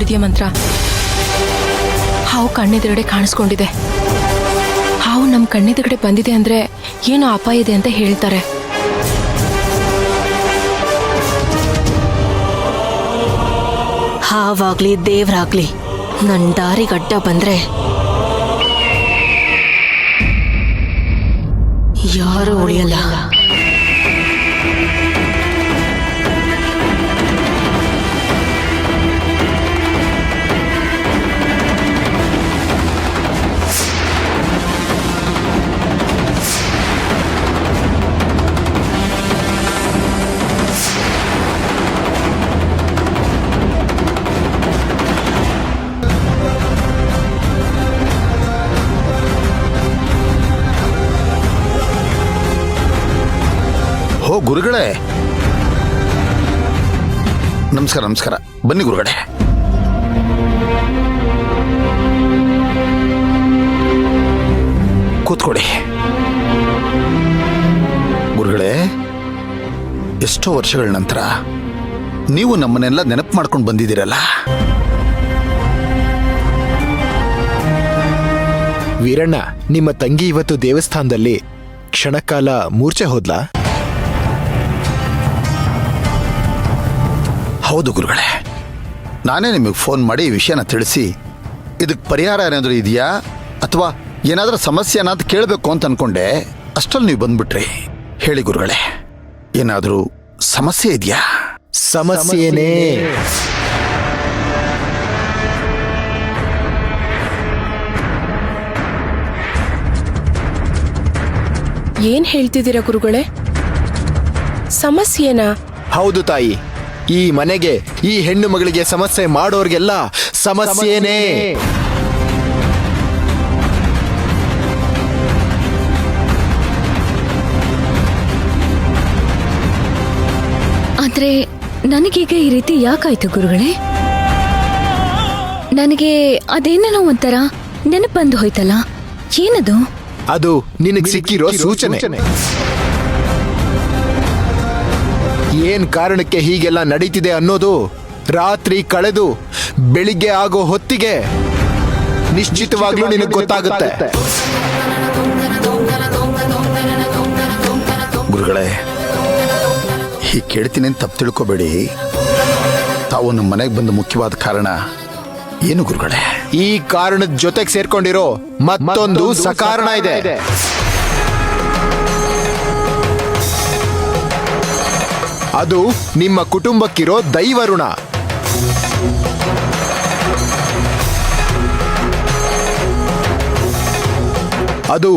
ಇದೆಯಾ ಮಂತ್ರ? ಹಾವು ಕಣ್ಣೆದುರುಗಡೆ ಕಾಣಿಸ್ಕೊಂಡಿದೆ. ಹಾವು ನಮ್ಮ ಕಣ್ಣೆದುರುಗಡೆ ಬಂದಿದೆ ಅಂದ್ರೆ ಏನೋ ಅಪಾಯ ಇದೆ ಅಂತ ಹೇಳ್ತಾರೆ. ಹಾವಾಗ್ಲಿ ದೇವ್ರಾಗ್ಲಿ ನನ್ನ ದಾರಿಗಡ್ಡ ಬಂದ್ರೆ ಯಾರೂ ಉಳಿಯಲ್ಲ. ಹೋ ಗುರುಗಳೇ, ನಮಸ್ಕಾರ. ನಮಸ್ಕಾರ, ಬನ್ನಿ ಗುರುಗಳೇ. ಕೂತ್ಕೊಳ್ಳಿ. ಗುರುಗಳೇ, ಎಷ್ಟೋ ವರ್ಷಗಳ ನಂತರ ನೀವು ನಮ್ಮನ್ನೆಲ್ಲ ನೆನಪು ಮಾಡ್ಕೊಂಡು ಬಂದಿದ್ದೀರಲ್ಲ. ವೀರಣ್ಣ, ನಿಮ್ಮ ತಂಗಿ ಇವತ್ತು ದೇವಸ್ಥಾನದಲ್ಲಿ ಕ್ಷಣಕಾಲ ಮೂರ್ಛೆ ಹೋದ್ಲಾ? ಹೌದು ಗುರುಗಳೇ, ನಾನೇ ನಿಮಗೆ ಫೋನ್ ಮಾಡಿ ಈ ವಿಷಯನ ತಿಳಿಸಿ ಇದಕ್ಕೆ ಪರಿಹಾರ ಏನಾದರೂ ಇದೆಯಾ ಅಥವಾ ಏನಾದರೂ ಸಮಸ್ಯೆ ಅಂತ ಕೇಳಬೇಕು ಅಂತ ಅನ್ಕೊಂಡೆ. ಅಷ್ಟರಲ್ಲಿ ನೀವು ಬಂದ್ಬಿಟ್ರಿ. ಹೇಳಿ ಗುರುಗಳೇ, ಏನಾದರೂ ಸಮಸ್ಯೆ ಇದೆಯಾ? ಸಮಸ್ಯೆನೇ. ಏನ್ ಹೇಳ್ತಿದ್ದೀರಾ ಗುರುಗಳೇ? ಸಮಸ್ಯೆನಾ? ಹೌದು ತಾಯಿ, ಈ ಮನೆಗೆ, ಈ ಹೆಣ್ಣು ಮಗಳಿಗೆ ಸಮಸ್ಯೆ ಮಾಡೋರ್ಗೆಲ್ಲ ಸಮಸ್ಯೆನೇ. ಆದ್ರೆ ನನಗೀಗ ಈ ರೀತಿ ಯಾಕಾಯ್ತು ಗುರುಗಳೇ? ನನಗೆ ಅದೇನೇನೋ ಒಂಥರ ನೆನಪು ಬಂದು ಹೋಯ್ತಲ್ಲ, ಏನದು? ಅದು ನಿನಗೆ ಸಿಕ್ಕಿರೋ ಸೂಚನೆ. ಏನ್ ಕಾರಣಕ್ಕೆ ಹೀಗೆಲ್ಲ ನಡೀತಿದೆ ಅನ್ನೋದು ರಾತ್ರಿ ಕಳೆದು ಬೆಳಿಗ್ಗೆ ಆಗೋ ಹೊತ್ತಿಗೆ ನಿಶ್ಚಿತವಾಗ್ಲೂ ನಿನಗೆ ಗೊತ್ತಾಗುತ್ತೆ. ಗುರುಗಳೇ, ಹೀಗೆ ಕೇಳ್ತೀನಿ ಅಂತ ತಪ್ಪು ತಿಳ್ಕೊಬೇಡಿ. ತಾವು ನಮ್ಮ ಮನೆಗೆ ಬಂದ ಮುಖ್ಯವಾದ ಕಾರಣ ಏನು ಗುರುಗಳೇ? ಈ ಕಾರಣದ ಜೊತೆಗೆ ಸೇರ್ಕೊಂಡಿರೋ ಮತ್ತೊಂದು ಸಕಾರಣ ಇದೆ. ಅದು ನಿಮ್ಮ ಕುಟುಂಬಕ್ಕಿರೋ ದೈವ ಋಣ. ಅದು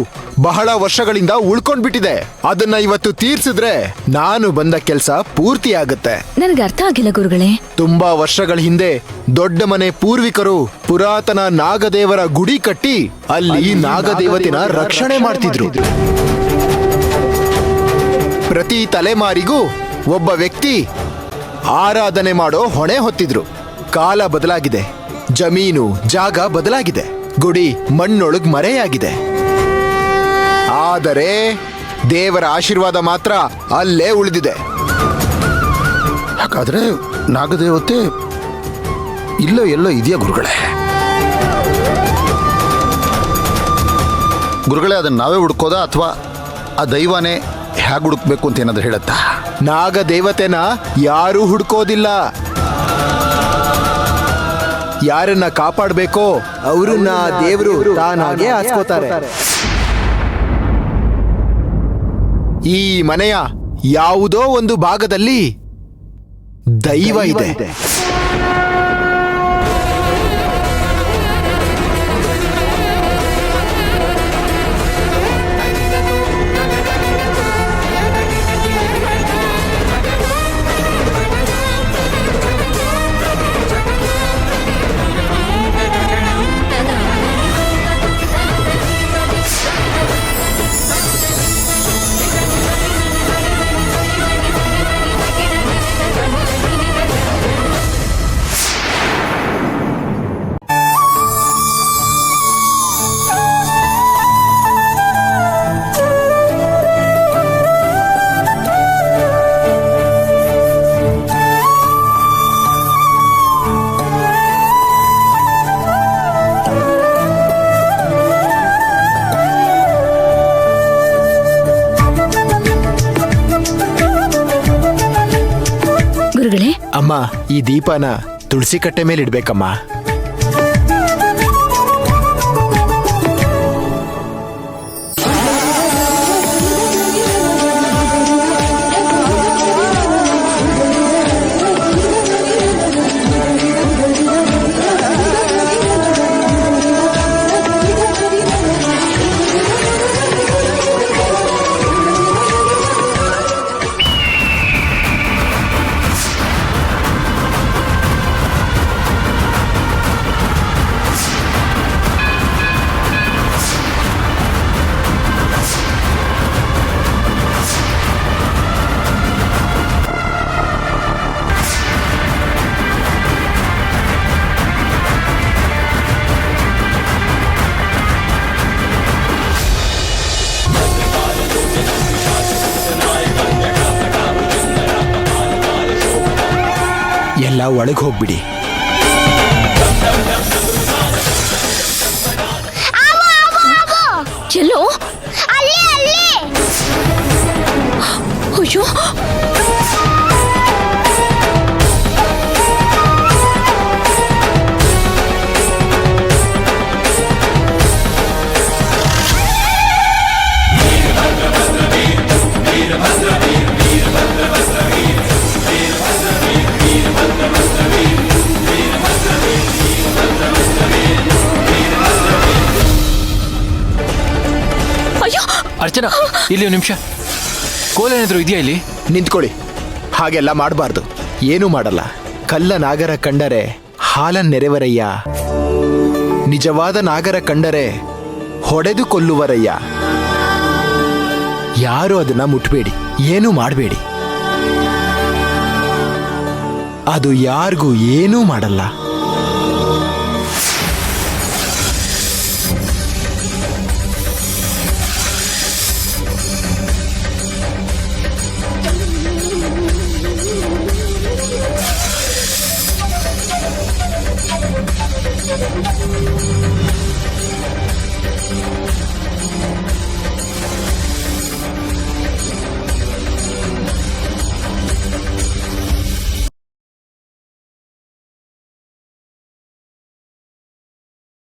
ಬಹಳ ವರ್ಷಗಳಿಂದ ಉಳ್ಕೊಂಡ್ಬಿಟ್ಟಿದೆ. ಅದನ್ನ ಇವತ್ತು ತೀರ್ಸಿದ್ರೆ ನಾನು ಬಂದ ಕೆಲಸ ಪೂರ್ತಿ ಆಗುತ್ತೆ. ನನಗೆ ಅರ್ಥ ಆಗಿಲ್ಲ ಗುರುಗಳೇ. ತುಂಬಾ ವರ್ಷಗಳ ಹಿಂದೆ ದೊಡ್ಡ ಮನೆ ಪೂರ್ವಿಕರು ಪುರಾತನ ನಾಗದೇವರ ಗುಡಿ ಕಟ್ಟಿ ಅಲ್ಲಿ ನಾಗದೇವತಿನ ರಕ್ಷಣೆ ಮಾಡ್ತಿದ್ರು. ಪ್ರತಿ ತಲೆಮಾರಿಗೂ ಒಬ್ಬ ವ್ಯಕ್ತಿ ಆರಾಧನೆ ಮಾಡೋ ಹೊಣೆ ಹೊತ್ತಿದ್ರು. ಕಾಲ ಬದಲಾಗಿದೆ, ಜಮೀನು ಜಾಗ ಬದಲಾಗಿದೆ, ಗುಡಿ ಮಣ್ಣೊಳಗ್ ಮರೆಯಾಗಿದೆ. ಆದರೆ ದೇವರ ಆಶೀರ್ವಾದ ಮಾತ್ರ ಅಲ್ಲೇ ಉಳಿದಿದೆ. ಹಾಗಾದ್ರೆ ನಾಗದೇವತೆ ಎಲ್ಲೋ ಇದೆಯಾ ಗುರುಗಳೇ? ಗುರುಗಳೇ, ಅದನ್ನ ನಾವೇ ಹುಡ್ಕೋದಾ ಅಥವಾ ಆ ದೈವನೇ ಹೇಗೆ ಹುಡುಕ್ಬೇಕು ಅಂತ ಏನಾದ್ರು ಹೇಳತ್ತಾ? ನಾಗದೇವತೆನ ಯಾರೂ ಹುಡ್ಕೋದಿಲ್ಲ. ಯಾರನ್ನ ಕಾಪಾಡಬೇಕೋ ಅವ್ರನ್ನ ದೇವರು ತಾನಾಗೆ ಆಸ್ಕೋತಾರೆ. ಈ ಮನೆಯ ಯಾವುದೋ ಒಂದು ಭಾಗದಲ್ಲಿ ದೈವ ಇದೆ. ಅಮ್ಮ, ಈ ದೀಪನ ತುಳಸಿ ಕಟ್ಟೆ ಮೇಲೆ ಇಡ್ಬೇಕಮ್ಮ. ಎಲ್ಲ ಒಳಗೆ ಹೋಗ್ಬಿಡಿ. ಎಲ್ಲೋ ಅಯ್ಯೋ, ಅಯ್ಯೋ, ಅರ್ಚನಾ, ಇಲ್ಲಿ ಒಂದು ನಿಮಿಷ. ಕೋಲೇನಾದ್ರೂ ಇದೆಯಾ ಇಲ್ಲಿ? ನಿಂತ್ಕೊಳ್ಳಿ. ಹಾಗೆಲ್ಲ ಮಾಡಬಾರ್ದು. ಏನೂ ಮಾಡಲ್ಲ. ಕಲ್ಲ ನಾಗರ ಕಂಡರೆ ಹಾಲನ್ ನೆರೆವರಯ್ಯ, ನಿಜವಾದ ನಾಗರ ಕಂಡರೆ ಹೊಡೆದು ಕೊಲ್ಲುವರಯ್ಯ. ಯಾರು ಅದನ್ನ ಮುಟ್ಬೇಡಿ, ಏನೂ ಮಾಡಬೇಡಿ. ಅದು ಯಾರಿಗೂ ಏನೂ ಮಾಡಲ್ಲ.